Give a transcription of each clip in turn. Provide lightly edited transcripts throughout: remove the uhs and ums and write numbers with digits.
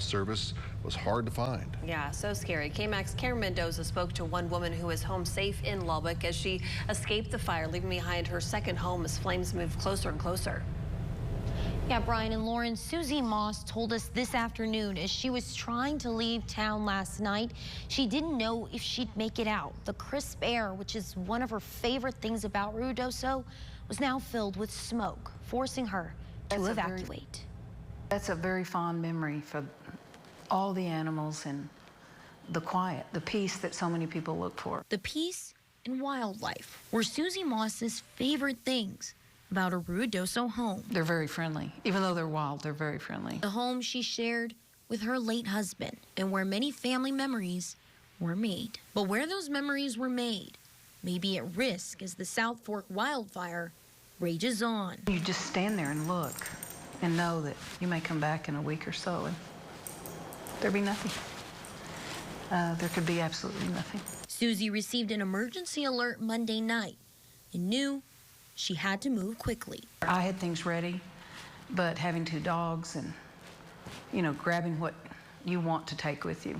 service was hard to find. Yeah, so scary. KAMC Kamryn Mendoza spoke to one woman who is home safe in Lubbock as she escaped the fire, leaving behind her second home as flames move closer and closer. Yeah, Brian and Lauren, Susie Moss told us this afternoon as she was trying to leave town last night, she didn't know if she'd make it out. The crisp air, which is one of her favorite things about Ruidoso, was now filled with smoke, forcing her to evacuate. That's a very fond memory for all the animals and the quiet, the peace that so many people look for. The peace and wildlife were Susie Moss's favorite things about a Ruidoso home. They're very friendly. Even though they're wild, they're very friendly. The home she shared with her late husband and where many family memories were made. But where those memories were made may be at risk as the South Fork wildfire rages on. You just stand there and look and know that you may come back in a week or so and there'll be nothing. There could be absolutely nothing. Susie received an emergency alert Monday night and knew she had to move quickly. I had things ready, but having 2 dogs and, grabbing what you want to take with you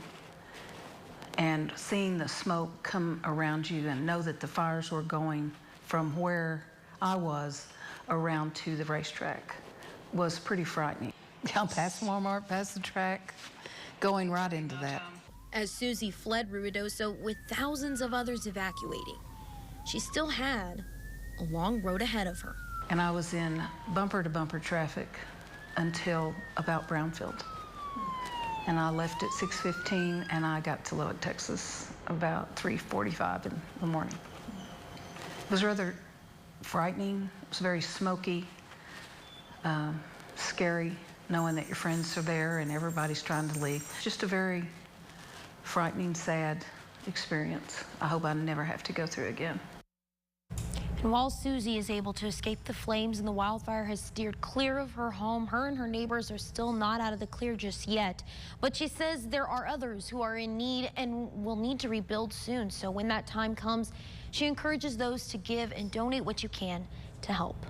and seeing the smoke come around you and know that the fires were going from where I was around to the racetrack was pretty frightening. Down past Walmart, past the track, going right into that. As Susie fled Ruidoso with thousands of others evacuating, she still had a long road ahead of her. And I was in bumper-to-bumper traffic until about Brownfield. And I left at 6:15 and I got to Lubbock, Texas about 3:45 in the morning. It was rather frightening. It was very smoky, scary, knowing that your friends are there and everybody's trying to leave. Just a very frightening, sad experience. I hope I never have to go through again. And while Susie is able to escape the flames and the wildfire has steered clear of her home, her and her neighbors are still not out of the clear just yet. But she says there are others who are in need and will need to rebuild soon. So when that time comes, she encourages those to give and donate what you can to help.